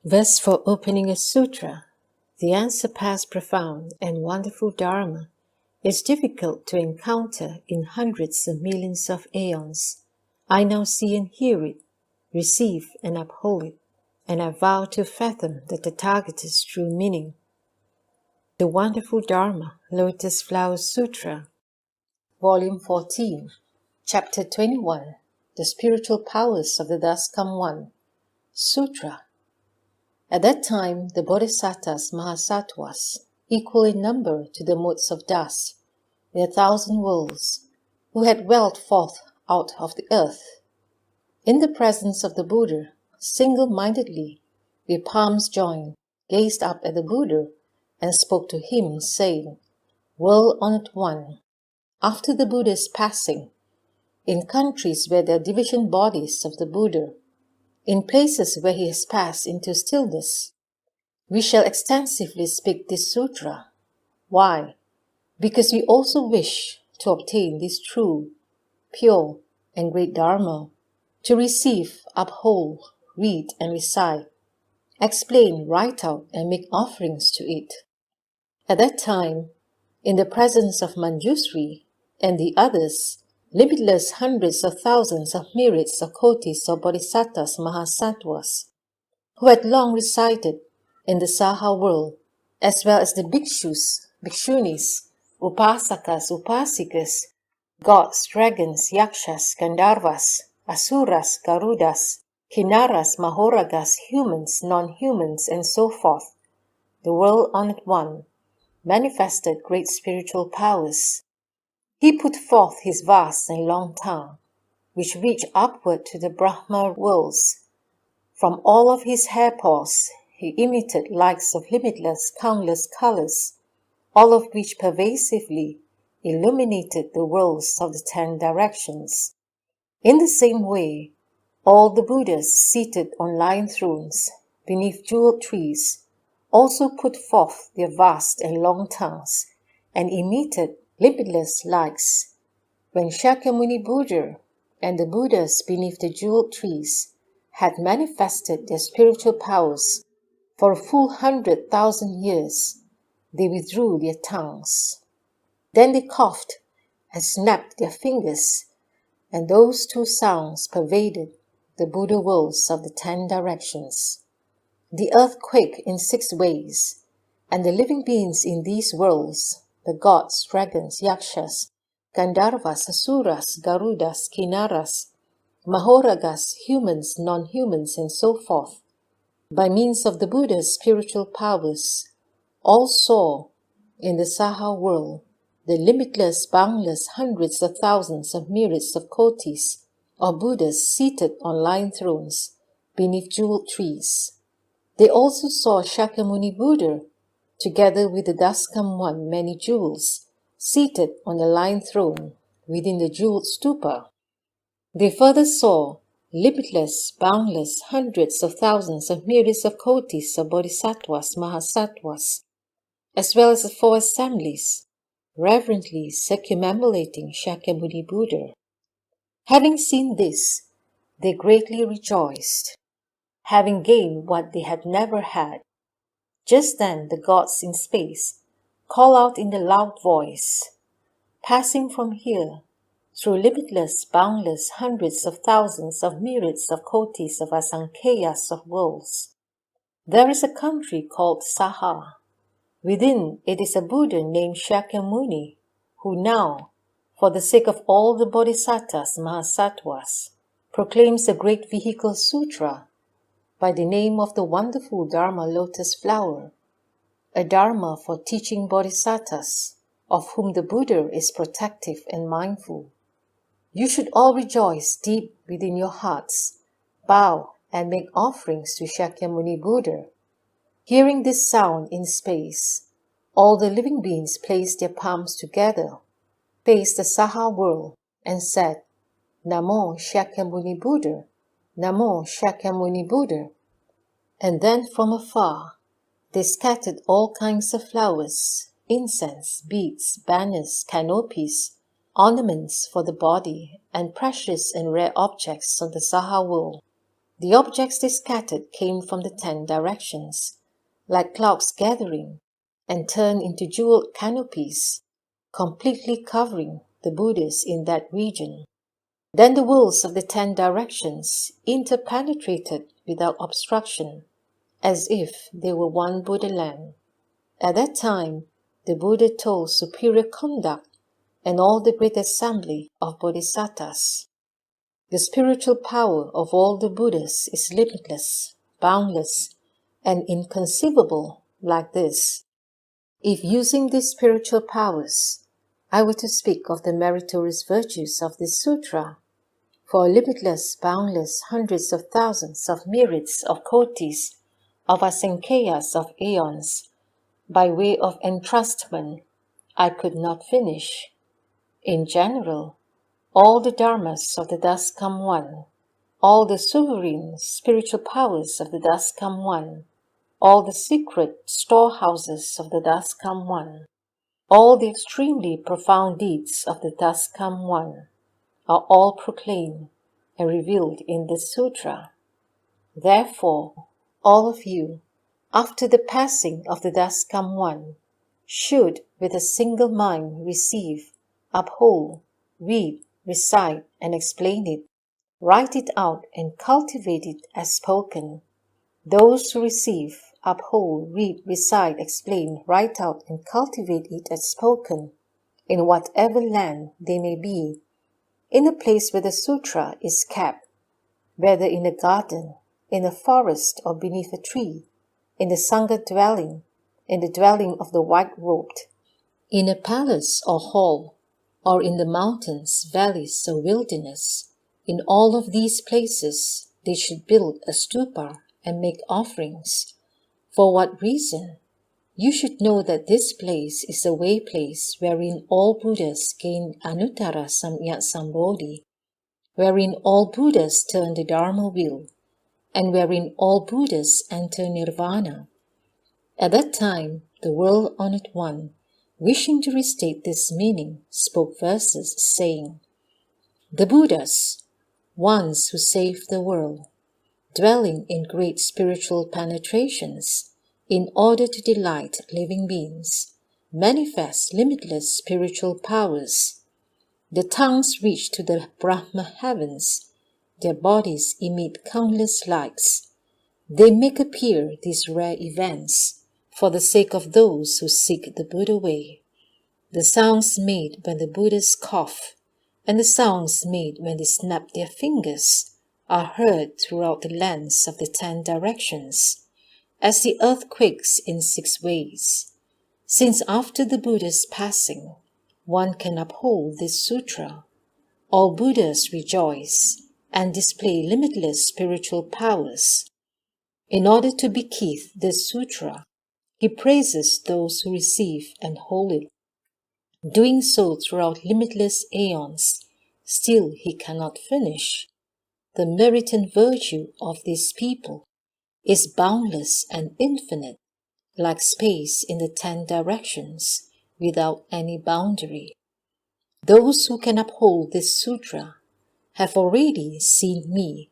Thus, for opening a sutra, the unsurpassed profound and wonderful Dharma is difficult to encounter in hundreds of millions of aeons. I now see and hear it, receive and uphold it, and I vow to fathom the Tathagata's true meaning. The Wonderful Dharma, Lotus Flower Sutra, Volume 14, Chapter 21, The Spiritual Powers of the Thus Come One, Sutra. At that time, the Bodhisattvas Mahasattvas, equal in number to the motes of dust, in 1,000 worlds, who had welled forth out of the earth, in the presence of the Buddha, single-mindedly, with palms joined, gazed up at the Buddha and spoke to him, saying, "World-honored one, after the Buddha's passing, in countries where there are division bodies of the Buddha, in places where he has passed into stillness, we shall extensively speak this sutra. Why? Because we also wish to obtain this true, pure, and great Dharma, to receive, uphold, read and recite, explain, write out, and make offerings to it." At that time, in the presence of Manjusri and the others, limitless hundreds of thousands of myriads of kotis of bodhisattvas mahasattvas, who had long resided in the Saha world, as well as the bhikshus, bhikshunis, upasakas, upasikas, gods, dragons, yakshas, gandharvas, asuras, garudas, kinnaras, mahoragas, humans, non-humans, and so forth, the world-honored one manifested great spiritual powers. He put forth his vast and long tongue, which reached upward to the Brahma worlds. From all of his hair paws he emitted lights of limitless, countless colors, all of which pervasively illuminated the worlds of the 10 directions. In the same way, all the Buddhas seated on lion thrones beneath jeweled trees also put forth their vast and long tongues and emitted limitless lights. When Shakyamuni Buddha and the Buddhas beneath the jeweled trees had manifested their spiritual powers for a full 100,000 years, they withdrew their tongues. Then they coughed and snapped their fingers, and those two sounds pervaded the Buddha worlds of the 10 directions. The earth quaked in 6 ways, and the living beings in these worlds, the gods, dragons, yakshas, gandharvas, asuras, garudas, kinnaras, mahoragas, humans, non-humans, and so forth, by means of the Buddha's spiritual powers, all saw in the Saha world the limitless, boundless hundreds of thousands of myriads of kotis of Buddhas seated on lion thrones beneath jeweled trees. They also saw Shakyamuni Buddha, together with the Thus Come One many jewels, seated on a lion throne within the jeweled stupa. They further saw limitless, boundless hundreds of thousands of myriads of kotis of bodhisattvas mahasattvas, as well as the 4 assemblies, reverently circumambulating Shakyamuni Buddha. Having seen this, they greatly rejoiced, having gained what they had never had. Just then the gods in space call out in a loud voice, "Passing from here, through limitless, boundless hundreds of thousands of myriads of kotis of asankheyas of worlds, there is a country called Saha. Within it is a Buddha named Shakyamuni, who now, for the sake of all the bodhisattvas mahasattvas, proclaims a great vehicle sutra by the name of the wonderful Dharma Lotus Flower, a Dharma for teaching bodhisattvas, of whom the Buddha is protective and mindful. You should all rejoice deep within your hearts, bow and make offerings to Shakyamuni Buddha." Hearing this sound in space, all the living beings placed their palms together, faced the Saha world, and said, "Namo Shakyamuni Buddha, Namo Shakyamuni Buddha." And then from afar, they scattered all kinds of flowers, incense, beads, banners, canopies, ornaments for the body, and precious and rare objects on the Saha world. The objects they scattered came from the 10 directions, like clouds gathering, and turned into jeweled canopies, completely covering the Buddhas in that region. Then the worlds of the 10 directions interpenetrated without obstruction, as if they were one Buddha land. At that time, the Buddha told superior conduct and all the great assembly of bodhisattvas. The spiritual power of all the Buddhas is limitless, boundless, and inconceivable like this. If using these spiritual powers, I were to speak of the meritorious virtues of this sutra, for limitless, boundless hundreds of thousands of myriads of kotis, of asankheyas of aeons, by way of entrustment, I could not finish. In general, all the dharmas of the thus come one, all the sovereign spiritual powers of the thus come one, all the secret storehouses of the thus come one, all the extremely profound deeds of the thus come one, are all proclaimed and revealed in this sutra. Therefore, all of you, after the passing of the thus come one, should with a single mind receive, uphold, read, recite, and explain it, write it out, and cultivate it as spoken. Those who receive, uphold, read, recite, explain, write out, and cultivate it as spoken, in whatever land they may be, in a place where the sutra is kept, whether in a garden, in a forest, or beneath a tree, in the Sangha dwelling, in the dwelling of the white-robed, in a palace or hall, or in the mountains, valleys, or wilderness, in all of these places they should build a stupa and make offerings. For what reason? You should know that this place is a way place wherein all Buddhas gain Anuttara Samyak Sambodhi, wherein all Buddhas turn the Dharma wheel, and wherein all Buddhas enter Nirvana. At that time, the world-honored one, wishing to restate this meaning, spoke verses saying, The Buddhas, ones who saved the world, dwelling in great spiritual penetrations, in order to delight living beings, manifest limitless spiritual powers. The tongues reach to the Brahma heavens, their bodies emit countless lights. They make appear these rare events for the sake of those who seek the Buddha way. The sounds made when the Buddhas cough, and the sounds made when they snap their fingers, are heard throughout the lands of the 10 directions, as the earth quakes in 6 ways. Since after the Buddha's passing, one can uphold this sutra, all Buddhas rejoice and display limitless spiritual powers. In order to bequeath this sutra, he praises those who receive and hold it. Doing so throughout limitless aeons, still he cannot finish. The merit and virtue of these people is boundless and infinite, like space in the 10 directions, without any boundary. Those who can uphold this sutra have already seen me,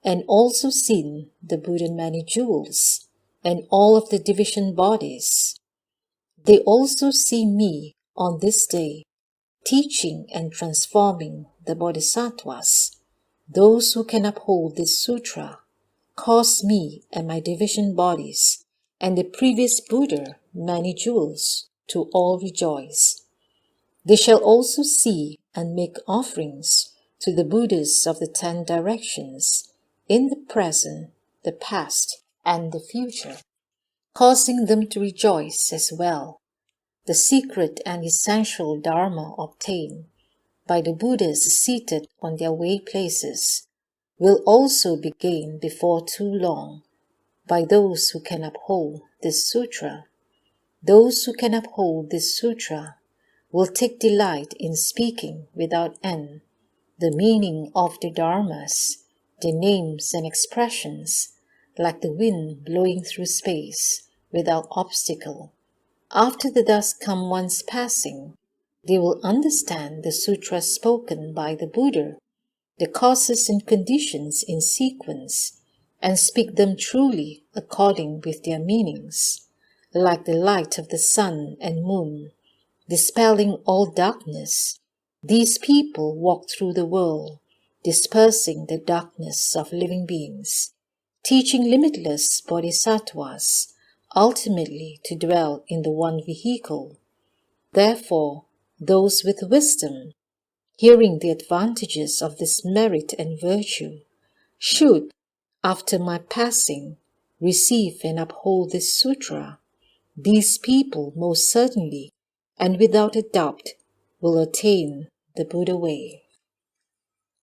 and also seen the Buddha many jewels, and all of the division bodies. They also see me on this day, teaching and transforming the bodhisattvas. Those who can uphold this sutra cause me and my division bodies and the previous Buddha many jewels to all rejoice. They shall also see and make offerings to the Buddhas of the 10 directions in the present, the past, and the future, causing them to rejoice as well. The secret and essential Dharma obtained by the Buddhas seated on their way places will also be gained before too long by those who can uphold this sutra. Those who can uphold this sutra will take delight in speaking without end the meaning of the dharmas, the names and expressions, like the wind blowing through space without obstacle. After the thus come one's passing, they will understand the sutras spoken by the Buddha, the causes and conditions in sequence, and speak them truly according with their meanings, like the light of the sun and moon, dispelling all darkness. These people walk through the world, dispersing the darkness of living beings, teaching limitless bodhisattvas, ultimately to dwell in the one vehicle. Therefore, those with wisdom, hearing the advantages of this merit and virtue, should, after my passing, receive and uphold this sutra. These people most certainly, and without a doubt, will attain the Buddha way.